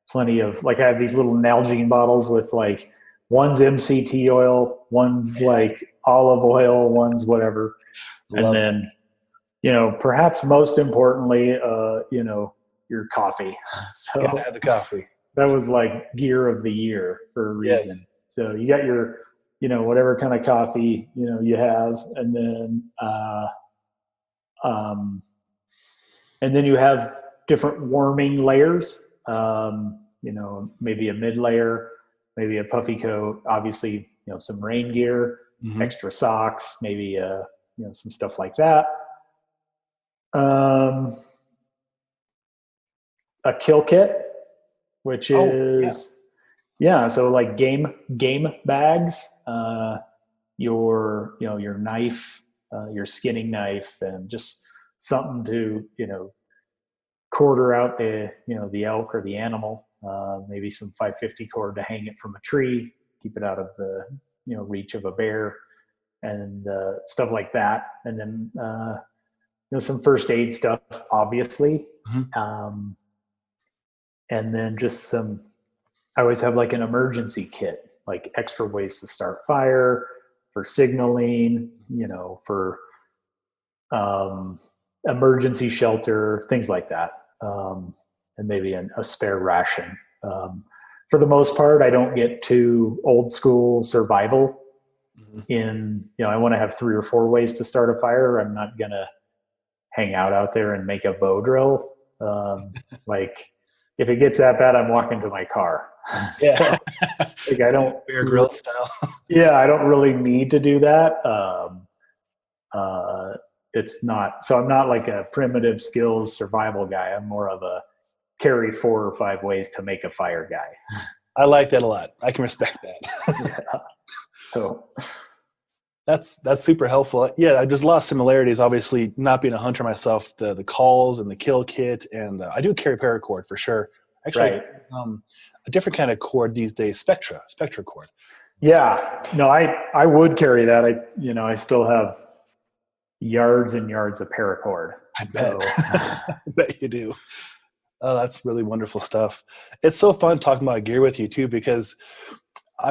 plenty of, like, I have these little Nalgene bottles with like one's MCT oil, one's like olive oil, one's whatever. Love and then, perhaps most importantly, your coffee. So gotta have the coffee. that was like gear of the year for a reason. Yes. So you got your, whatever kind of coffee, you have, and then you have different warming layers. Maybe a mid layer, maybe a puffy coat, obviously, some rain gear, Mm-hmm. extra socks, maybe, some stuff like that. A kill kit, which is, so like game bags, your knife, your skinning knife, and just something to, quarter out the elk or the animal, maybe some 550 cord to hang it from a tree, keep it out of the, reach of a bear, and stuff like that. And then, some first aid stuff, obviously. Mm-hmm. And then just I always have like an emergency kit, like extra ways to start fire, for signaling, for emergency shelter, things like that. And maybe a spare ration. For the most part, I don't get too old school survival I want to have 3 or 4 ways to start a fire. I'm not going to hang out there and make a bow drill. Like, if it gets that bad, I'm walking to my car. Yeah. So, I don't Bear Grylls style. Yeah, I don't really need to do that. It's not, so I'm not like a primitive skills survival guy. I'm more of a carry 4 or 5 ways to make a fire guy. I like that a lot. I can respect that. Yeah. So that's super helpful. Yeah, there's a lot of similarities. Obviously, not being a hunter myself, the calls and the kill kit, and I do carry paracord for sure. Actually, right. A different kind of cord these days, Spectra cord. Yeah, no, I would carry that. I still have yards and yards of paracord. I bet. I bet you do. Oh, that's really wonderful stuff. It's so fun talking about gear with you too, because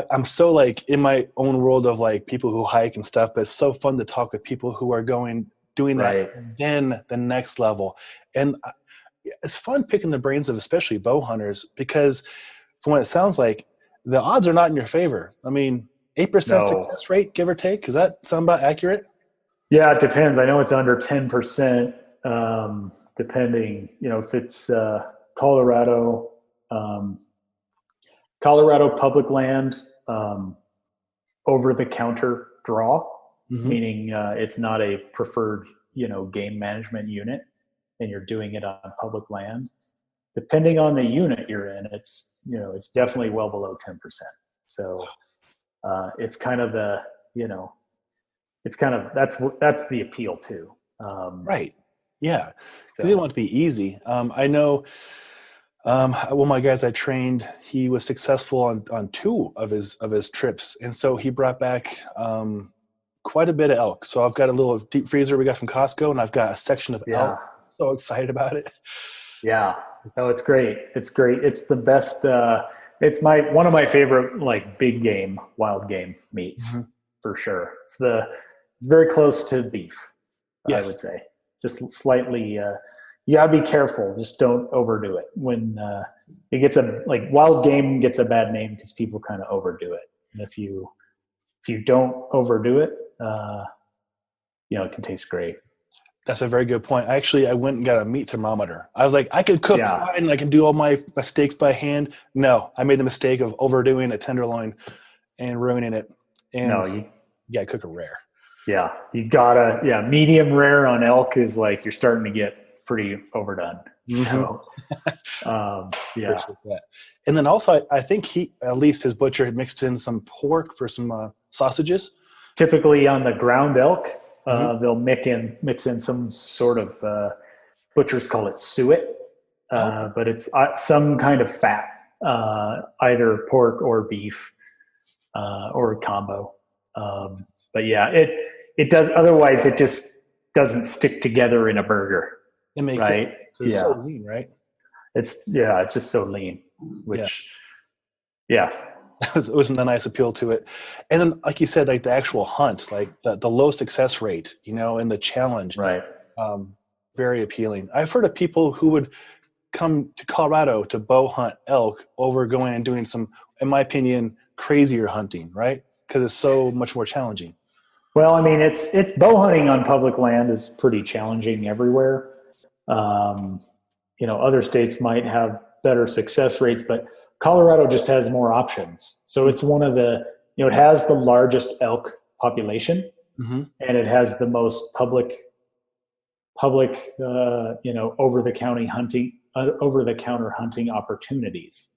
I'm so like in my own world of like people who hike and stuff, but it's so fun to talk with people who are doing right. that, and then the next level. And it's fun picking the brains of especially bow hunters, because from what it sounds like, the odds are not in your favor. I mean, 8% No. success rate, give or take. Does that sound about accurate? Yeah, it depends. I know it's under 10%, depending, if it's Colorado, Colorado public land, over-the-counter draw, meaning it's not a preferred, game management unit, and you're doing it on public land. Depending on the unit you're in, it's definitely well below 10%. So it's kind of the, that's the appeal too. Right. Yeah. So Because you want it to be easy. I know one of my guys I trained, he was successful on 2 of his trips. And so he brought back quite a bit of elk. So I've got a little deep freezer we got from Costco, and I've got a section of elk. So excited about it. Yeah. It's great. It's great. It's the best. It's one of my favorite, like, big game, wild game meats for sure. It's very close to beef. Yes. I would say just slightly, you gotta be careful. Just don't overdo it. When it gets wild game gets a bad name because people kind of overdo it. And if you don't overdo it, it can taste great. That's a very good point. Actually, I went and got a meat thermometer. I was like, I could cook fine and I can do all my steaks by hand. No, I made the mistake of overdoing a tenderloin and ruining it. And you gotta cook it rare. Yeah, you gotta. Yeah, medium rare on elk is like you're starting to get pretty overdone. So, that. And then also, I think at least his butcher had mixed in some pork for some sausages. Typically on the ground elk. They'll mix in some sort of butchers call it suet, but it's some kind of fat, either pork or beef, or a combo. But yeah, it does. Otherwise, it just doesn't stick together in a burger. It makes sense. It's so lean, right? It's just so lean. Which, it was a nice appeal to it. And then, like you said, like the actual hunt, like the low success rate, and the challenge, right? Very appealing. I've heard of people who would come to Colorado to bow hunt elk over going and doing some, in my opinion, crazier hunting, right? Because it's so much more challenging. Well, I mean, it's bow hunting on public land is pretty challenging everywhere. Other states might have better success rates, but Colorado just has more options. So it's one of the, it has the largest elk population, and it has the most public, over the counter hunting opportunities.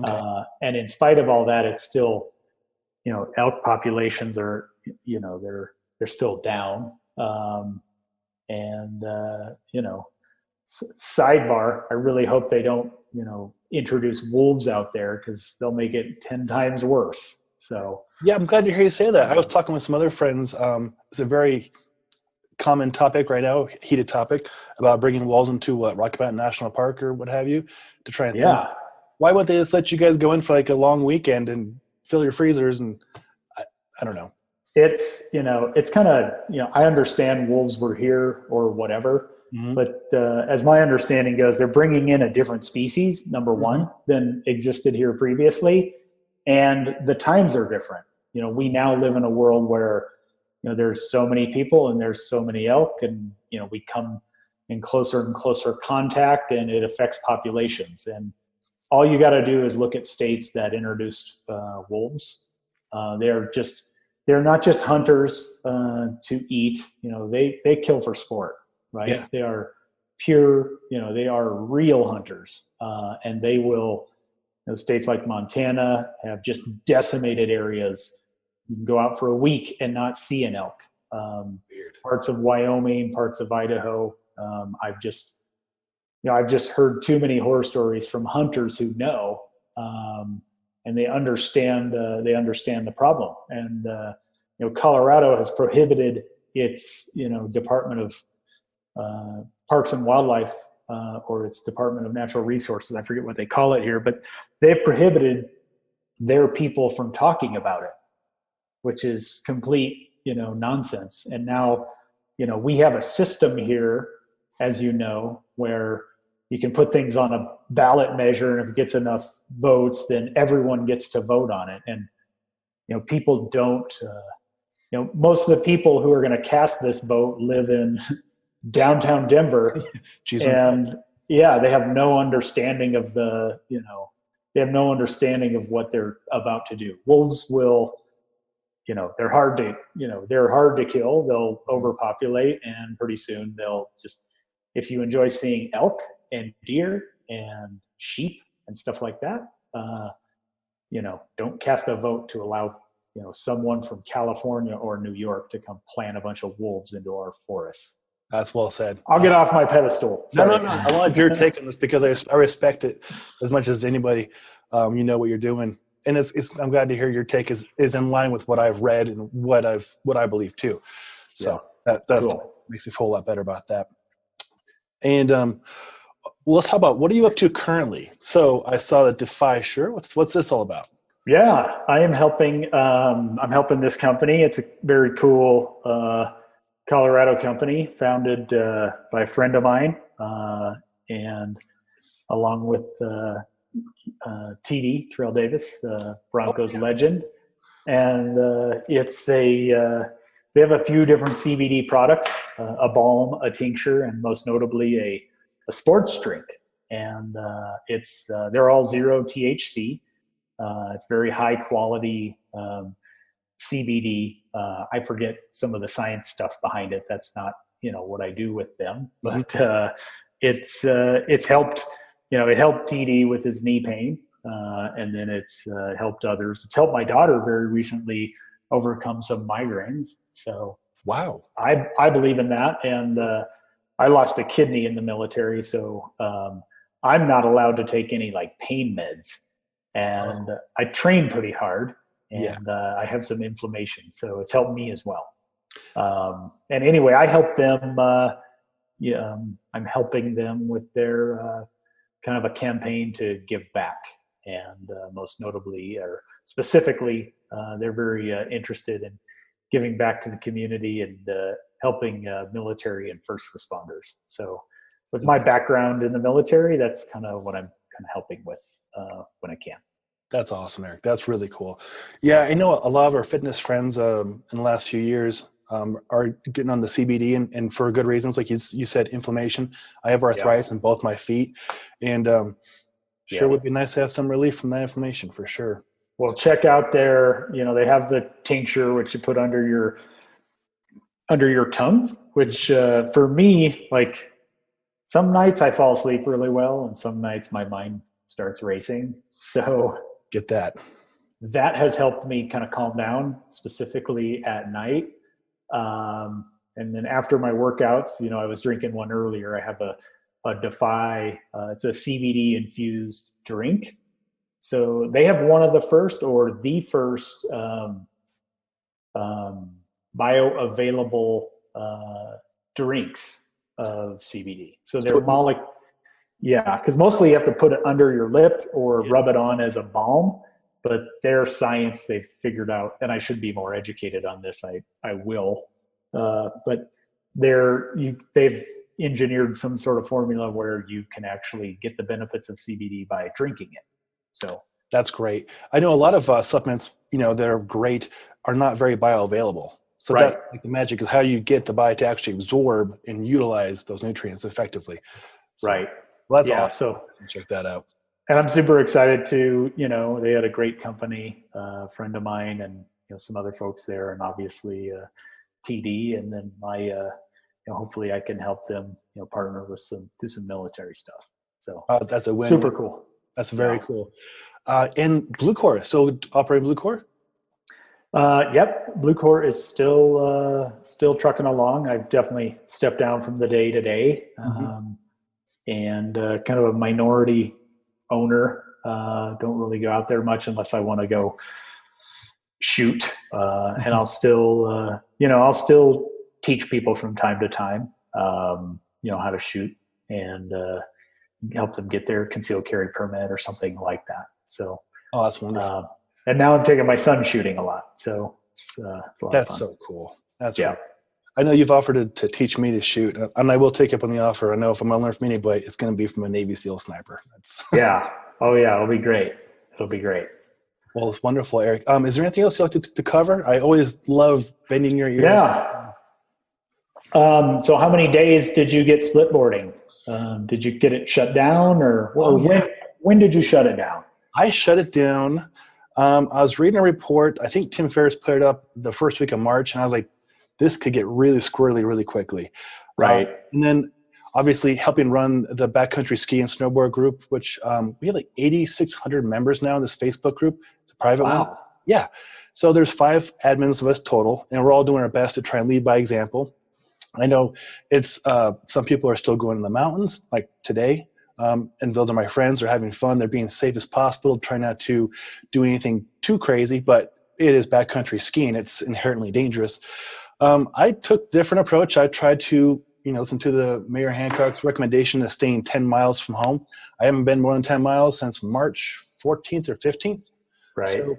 Okay. And in spite of all that, it's still, elk populations are, they're still down. Sidebar, I really hope they don't, introduce wolves out there because they'll make it 10 times worse. So yeah, I'm glad to hear you say that. I was talking with some other friends. It's a very common topic right now, heated topic about bringing wolves into Rocky Mountain National Park or what have you to try and think, why wouldn't they just let you guys go in for like a long weekend and fill your freezers? And I don't know. It's, it's kind of, I understand wolves were here or whatever. But as my understanding goes, they're bringing in a different species, number one, than existed here previously. And the times are different. We now live in a world where, there's so many people and there's so many elk, and, we come in closer and closer contact, and it affects populations. And all you got to do is look at states that introduced wolves. They're not just hunters to eat. They kill for sport. Right. Yeah. They are pure, they are real hunters. And they will, states like Montana have just decimated areas. You can go out for a week and not see an elk. Parts of Wyoming, parts of Idaho. I've just heard too many horror stories from hunters who know, and they understand the problem. And, Colorado has prohibited its, Department of Parks and Wildlife, or its Department of Natural Resources. I forget what they call it here, but they've prohibited their people from talking about it, which is complete, nonsense. And now, we have a system here, as where you can put things on a ballot measure, and if it gets enough votes, then everyone gets to vote on it. And, people don't, most of the people who are going to cast this vote live in downtown Denver. And yeah, they have no understanding of they have no understanding of what they're about to do. Wolves will, they're hard to kill. They'll overpopulate, and pretty soon they'll just, if you enjoy seeing elk and deer and sheep and stuff like that, don't cast a vote to allow, someone from California or New York to come plant a bunch of wolves into our forests. That's well said. I'll get off my pedestal. Sorry. No. I want your take on this because I respect it as much as anybody. You know what you're doing, and I'm glad to hear your take is in line with what I've read and what I believe too. So that cool. Makes me feel a lot better about that. And let's talk about what are you up to currently? So I saw the Defy shirt. What's this all about? Yeah, I am helping. I'm helping this company. It's a very cool Colorado company founded by a friend of mine, and along with TD, Terrell Davis, Broncos legend. And they have a few different CBD products, a balm, a tincture, and most notably a sports drink. And they're all 0 THC. It's very high quality CBD. I forget some of the science stuff behind it. That's not, what I do with them, but it's helped, it helped TD with his knee pain. And then it's helped others. It's helped my daughter very recently overcome some migraines. So wow, I believe in that. And I lost a kidney in the military. So I'm not allowed to take any like pain meds. And I train pretty hard. And I have some inflammation, so it's helped me as well. And anyway, I help them. I'm helping them with their kind of a campaign to give back, and most notably, or specifically, they're very interested in giving back to the community and helping military and first responders. So, with my background in the military, that's kind of what I'm kind of helping with when I can. That's awesome, Eric. That's really cool. Yeah, I know a lot of our fitness friends in the last few years are getting on the CBD and for good reasons. Like you said, inflammation. I have arthritis in both my feet, and sure would be nice to have some relief from that inflammation for sure. Well, check out their, they have the tincture, which you put under your tongue, which for me, like some nights I fall asleep really well, and some nights my mind starts racing. So get that has helped me kind of calm down, specifically at night. And then after my workouts, I was drinking one earlier. I have a Defy, it's a CBD infused drink. So they have one of the first or the first bioavailable drinks of CBD. So they're because mostly you have to put it under your lip or rub it on as a balm. But their science, they've figured out, and I should be more educated on this. I will. But they've engineered some sort of formula where you can actually get the benefits of CBD by drinking it. So that's great. I know a lot of supplements, that are great, are not very bioavailable. So that's like the magic is how you get the body to actually absorb and utilize those nutrients effectively. So, right. Well, that's awesome. So check that out. And I'm super excited to, they had a great company, a friend of mine, and some other folks there, and obviously TD, and then hopefully I can help them, partner with do some military stuff. So that's a win. Super cool. That's very cool. And Blue Core, still operating Blue Core? Yep, Blue Core is still trucking along. I've definitely stepped down from the day to day, and kind of a minority owner. Don't really go out there much unless I want to go shoot. And I'll still teach people from time to time, how to shoot and help them get their concealed carry permit or something like that. So, that's wonderful. And now I'm taking my son shooting a lot. So it's a lot of fun. That's so cool. That's right. I know you've offered to teach me to shoot, and I will take up on the offer. I know if I'm going to learn from anybody, it's going to be from a Navy SEAL sniper. Yeah. Oh, yeah. It'll be great. It'll be great. Well, it's wonderful, Eric. Is there anything else you'd like to cover? I always love bending your ear. Yeah. So how many days did you get splitboarding? Did you get it shut down or when did you shut it down? I shut it down. I was reading a report. I think Tim Ferriss put it up the first week of March, and I was like, this could get really squirrely really quickly. Right. And then obviously helping run the backcountry ski and snowboard group, which we have like 8,600 members now in this Facebook group. It's a private one. Yeah. So there's 5 admins of us total, and we're all doing our best to try and lead by example. I know it's some people are still going in the mountains, like today, and those are my friends. They're having fun. They're being safe as possible, trying not to do anything too crazy, but it is backcountry skiing. It's inherently dangerous. I took a different approach. I tried to listen to the Mayor Hancock's recommendation of staying 10 miles from home. I haven't been more than 10 miles since March 14th or 15th. Right. So,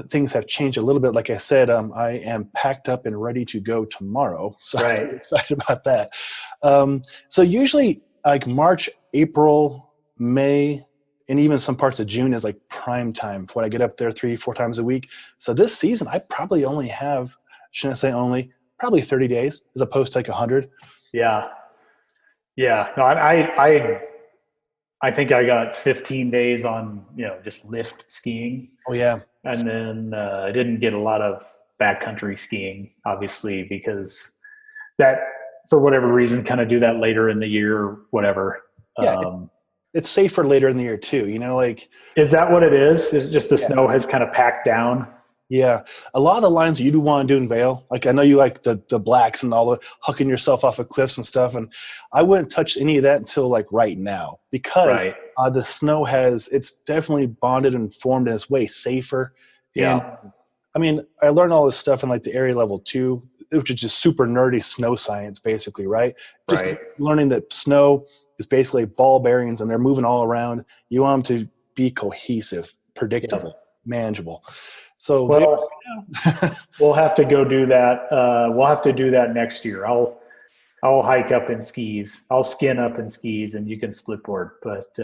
things have changed a little bit. Like I said, I am packed up and ready to go tomorrow. So I'm excited about that. So usually like March, April, May, and even some parts of June is like prime time for when I get up there 3-4 times a week. So this season, I probably only have, shouldn't I say only, probably 30 days as opposed to like 100. Yeah. Yeah. No, I think I got 15 days on, just lift skiing. Oh yeah. And then I didn't get a lot of backcountry skiing, obviously, because that, for whatever reason, kind of do that later in the year or whatever. Yeah, it's safer later in the year too, Is that what it is? It's just the snow has kind of packed down? Yeah. A lot of the lines you do want to do in Vail, like I know you like the blacks and all the hucking yourself off of cliffs and stuff, and I wouldn't touch any of that until like right now because the snow it's definitely bonded and formed and it's way safer. Yeah. And, I mean, I learned all this stuff in like the area level 2, which is just super nerdy snow science basically, right? Just learning that snow is basically ball bearings and they're moving all around. You want them to be cohesive, predictable, manageable. So we'll have to go do that. We'll have to do that next year. I'll hike up in skis. I'll skin up in skis, and you can split board. But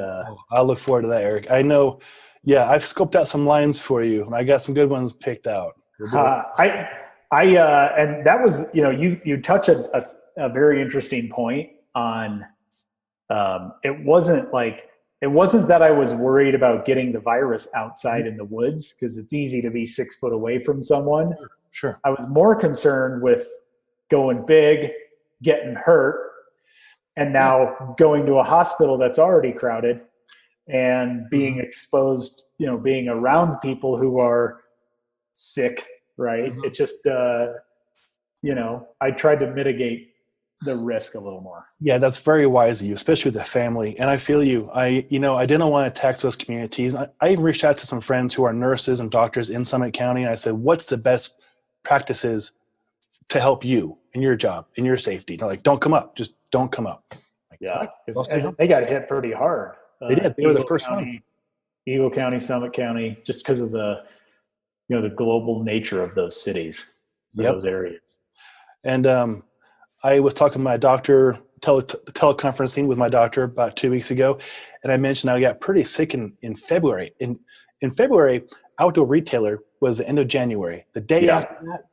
I'll look forward to that, Eric. I know. Yeah, I've scoped out some lines for you, and I got some good ones picked out. And that was you touch a very interesting point on. It wasn't that I was worried about getting the virus outside in the woods because it's easy to be 6 foot away from someone. Sure. I was more concerned with going big, getting hurt, and now going to a hospital that's already crowded and being exposed, being around people who are sick, right? Mm-hmm. It just, I tried to mitigate the risk a little more. Yeah, that's very wise of you, especially with the family. And I feel you. I didn't want to tax those communities. I even reached out to some friends who are nurses and doctors in Summit County. And I said, what's the best practices to help you in your job, in your safety? They're like, don't come up. Just don't come up. Like, yeah. They got hit pretty hard. They did. They were the first ones. Eagle County, Summit County, just because of the global nature of those cities, those areas. And, I was talking to my doctor, teleconferencing with my doctor about 2 weeks ago, and I mentioned I got pretty sick in February. In February, Outdoor Retailer was the end of January. The day after that,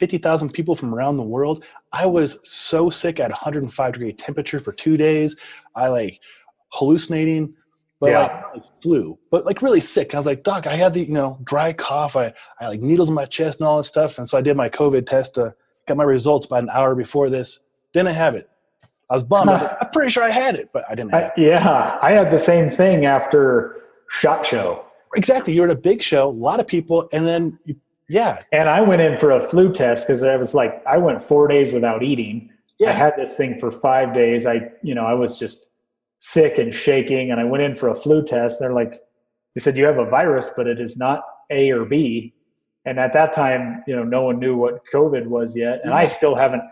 50,000 people from around the world. I was so sick at 105-degree temperature for 2 days. I hallucinating, but like flu, but like really sick. I was like, Doc, I had the dry cough. I like needles in my chest and all that stuff. And so I did my COVID test. Got my results about an hour before this. Didn't have it. I was bummed. I was like, I'm pretty sure I had it, but I didn't have it. Yeah, I had the same thing after SHOT Show. Exactly. You were at a big show, a lot of people, and then And I went in for a flu test because I was like, I went 4 days without eating. Yeah. I had this thing for 5 days. I was just sick and shaking, and I went in for a flu test. They said, you have a virus, but it is not A or B. And at that time, no one knew what COVID was yet. And I still haven't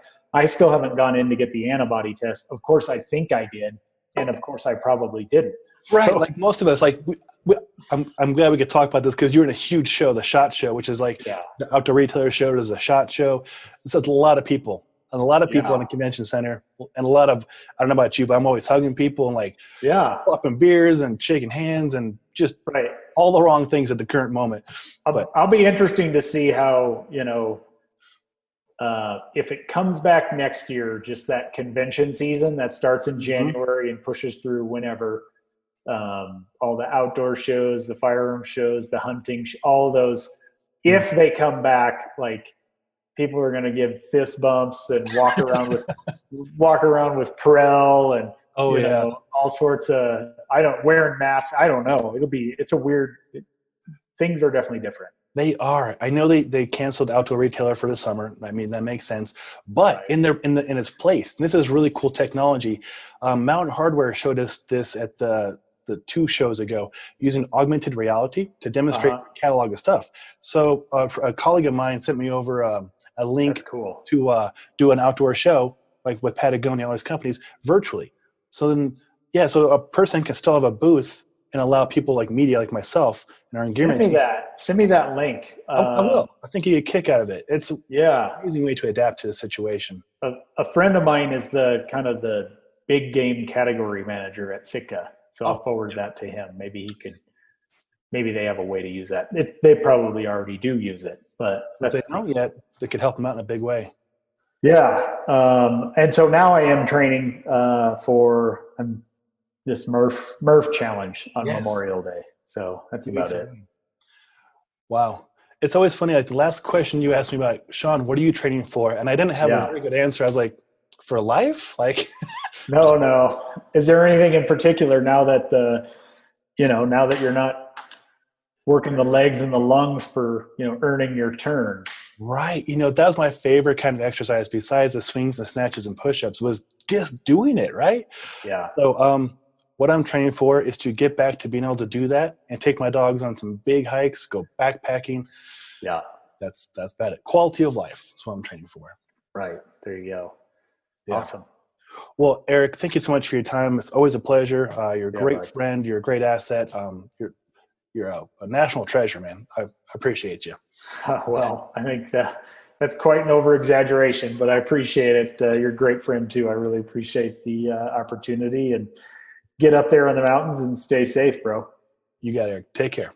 gone in to get the antibody test. Of course, I think I did. And of course I probably didn't. Right. So, like most of us, I'm glad we could talk about this because you're in a huge show, the SHOT Show, which is the Outdoor Retailer show. There's a SHOT Show. So it's a lot of people. and a lot of people Yeah. in the convention center, and a lot of, I don't know about you, but I'm always hugging people and like popping beers and shaking hands and just Right. all the wrong things at the current moment. But I'll be interesting to see how, if it comes back next year, just that convention season that starts in January and pushes through whenever, all the outdoor shows, the firearm shows, the hunting, all those, if they come back, like people are going to give fist bumps and walk around with Perel and all sorts of, wearing masks. I don't know. It's a weird, things are definitely different. They are. I know they canceled Outdoor Retailer for the summer. I mean, that makes sense. But in its place, and this is really cool technology. Mountain Hardware showed us this at the 2 shows ago, using augmented reality to demonstrate a catalog of stuff. So a colleague of mine sent me over a link to do an outdoor show, like with Patagonia, all these companies, virtually. So then, so a person can still have a booth and allow people like media, like myself, and our Engearment team. Send me that link. I will. I think you get a kick out of it. It's an amazing way to adapt to the situation. A friend of mine is the big game category manager at Sitka. So I'll forward that to him. Maybe they have a way to use that. They probably already do use it, but if they don't yet, they could help them out in a big way. Yeah. And so now I am training for this Murph challenge on Memorial Day. So that's about it. Wow. It's always funny. Like the last question you asked me about, Sean, what are you training for? And I didn't have a very good answer. I was like, for life? Like, no. Is there anything in particular now that now that you're not working the legs and the lungs for, earning your turn? Right. That was my favorite kind of exercise besides the swings and snatches and push-ups, was just doing it. Right. Yeah. So, what I'm training for is to get back to being able to do that and take my dogs on some big hikes, go backpacking. Yeah. That's about it. Quality of life is what I'm training for. Right. There you go. Yeah. Awesome. Well, Eric, thank you so much for your time. It's always a pleasure. You're a great friend. You're a great asset. You're a national treasure, man. I appreciate you. Well, I think that's quite an over-exaggeration, but I appreciate it. You're a great friend too. I really appreciate the opportunity, and get up there on the mountains and stay safe, bro. You got it, Eric. Take care.